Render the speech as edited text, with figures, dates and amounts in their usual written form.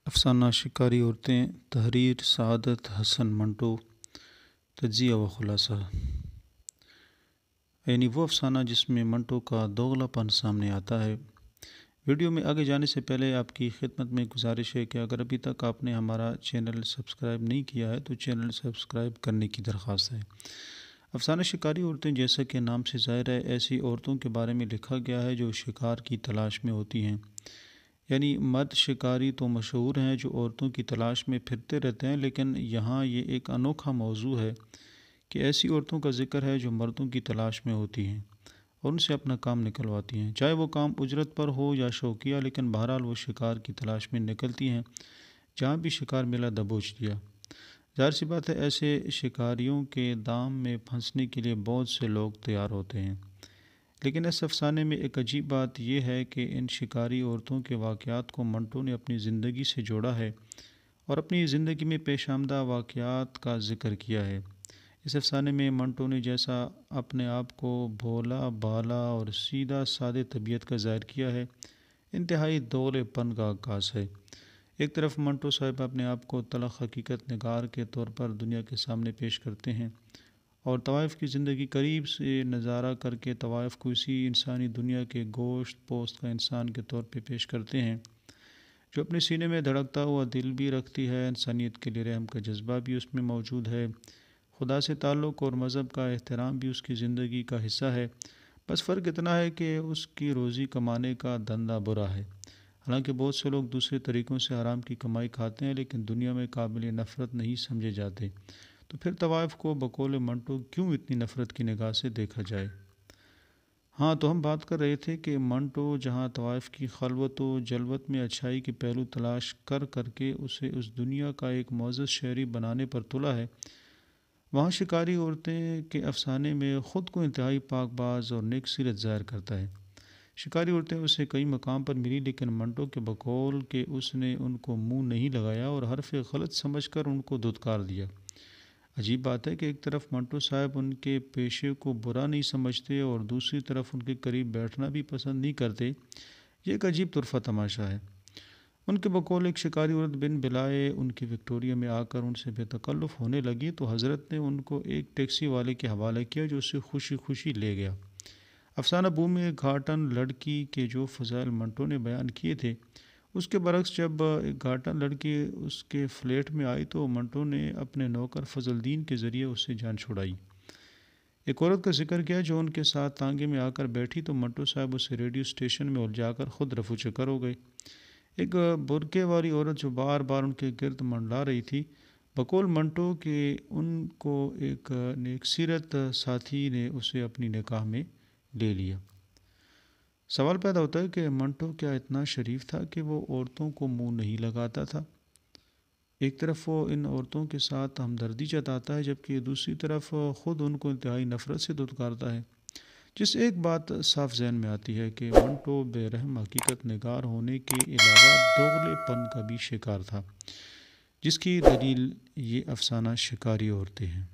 افسانہ شکاری عورتیں، تحریر سعادت حسن منٹو، تجزیہ و خلاصہ۔ یعنی وہ افسانہ جس میں منٹو کا دوغلا پن سامنے آتا ہے۔ ویڈیو میں آگے جانے سے پہلے آپ کی خدمت میں گزارش ہے کہ اگر ابھی تک آپ نے ہمارا چینل سبسکرائب نہیں کیا ہے تو چینل سبسکرائب کرنے کی درخواست ہے۔ افسانہ شکاری عورتیں جیسا کہ نام سے ظاہر ہے ایسی عورتوں کے بارے میں لکھا گیا ہے جو شکار کی تلاش میں ہوتی ہیں۔ یعنی مرد شکاری تو مشہور ہیں جو عورتوں کی تلاش میں پھرتے رہتے ہیں، لیکن یہاں یہ ایک انوکھا موضوع ہے کہ ایسی عورتوں کا ذکر ہے جو مردوں کی تلاش میں ہوتی ہیں اور ان سے اپنا کام نکلواتی ہیں، چاہے وہ کام اجرت پر ہو یا شوقیہ، لیکن بہرحال وہ شکار کی تلاش میں نکلتی ہیں۔ جہاں بھی شکار ملا دبوچ لیا۔ ظاہر سی بات ہے ایسے شکاریوں کے دام میں پھنسنے کے لیے بہت سے لوگ تیار ہوتے ہیں، لیکن اس افسانے میں ایک عجیب بات یہ ہے کہ ان شکاری عورتوں کے واقعات کو منٹو نے اپنی زندگی سے جوڑا ہے اور اپنی زندگی میں پیش آمدہ واقعات کا ذکر کیا ہے۔ اس افسانے میں منٹو نے جیسا اپنے آپ کو بھولا بالا اور سیدھا سادے طبیعت کا ظاہر کیا ہے، انتہائی دوغلے پن کا عکاس ہے۔ ایک طرف منٹو صاحب اپنے آپ کو تلخ حقیقت نگار کے طور پر دنیا کے سامنے پیش کرتے ہیں اور طوائف کی زندگی قریب سے نظارہ کر کے طوائف کو اسی انسانی دنیا کے گوشت پوست کا انسان کے طور پہ پیش کرتے ہیں، جو اپنے سینے میں دھڑکتا ہوا دل بھی رکھتی ہے، انسانیت کے لیے رحم کا جذبہ بھی اس میں موجود ہے، خدا سے تعلق اور مذہب کا احترام بھی اس کی زندگی کا حصہ ہے۔ بس فرق اتنا ہے کہ اس کی روزی کمانے کا دھندا برا ہے۔ حالانکہ بہت سے لوگ دوسرے طریقوں سے حرام کی کمائی کھاتے ہیں لیکن دنیا میں قابل نفرت نہیں سمجھے جاتے، تو پھر طوائف کو بقول منٹو کیوں اتنی نفرت کی نگاہ سے دیکھا جائے؟ ہاں، تو ہم بات کر رہے تھے کہ منٹو جہاں طوائف کی خلوت و جلوت میں اچھائی کے پہلو تلاش کر کے اسے اس دنیا کا ایک معزز شہری بنانے پر تلا ہے، وہاں شکاری عورتیں کے افسانے میں خود کو انتہائی پاک باز اور نیک سیرت ظاہر کرتا ہے۔ شکاری عورتیں اسے کئی مقام پر ملی لیکن منٹو کے بقول کہ اس نے ان کو منہ نہیں لگایا اور حرف غلط سمجھ کر ان کو دھتکار دیا۔ عجیب بات ہے کہ ایک طرف منٹو صاحب ان کے پیشے کو برا نہیں سمجھتے اور دوسری طرف ان کے قریب بیٹھنا بھی پسند نہیں کرتے۔ یہ ایک عجیب طرفہ تماشا ہے۔ ان کے بقول ایک شکاری عورت بن بلائے ان کی وکٹوریا میں آ کر ان سے بے تکلف ہونے لگی تو حضرت نے ان کو ایک ٹیکسی والے کے حوالے کیا جو اسے خوشی خوشی لے گیا۔ افسانہ بو میں گھاٹن لڑکی کے جو فضائل منٹو نے بیان کیے تھے، اس کے برعکس جب ایک گھاٹن لڑکی اس کے فلیٹ میں آئی تو منٹو نے اپنے نوکر فضل الدین کے ذریعے اس سے جان چھڑائی۔ ایک عورت کا ذکر کیا جو ان کے ساتھ تانگے میں آ کر بیٹھی تو منٹو صاحب اسے ریڈیو اسٹیشن میں الجھا کر خود رفو چکر ہو گئے۔ ایک برقعے والی عورت جو بار بار ان کے گرد منڈلا رہی تھی، بقول منٹو کہ ان کو ایک نیک سیرت ساتھی نے اسے اپنی نکاح میں لے لیا۔ سوال پیدا ہوتا ہے کہ منٹو کیا اتنا شریف تھا کہ وہ عورتوں کو منہ نہیں لگاتا تھا؟ ایک طرف وہ ان عورتوں کے ساتھ ہمدردی جتاتا ہے جبکہ دوسری طرف خود ان کو انتہائی نفرت سے دھتکارتا ہے، جس ایک بات صاف ذہن میں آتی ہے کہ منٹو بے رحم حقیقت نگار ہونے کے علاوہ دوغلے پن کا بھی شکار تھا، جس کی دلیل یہ افسانہ شکاری عورتیں ہیں۔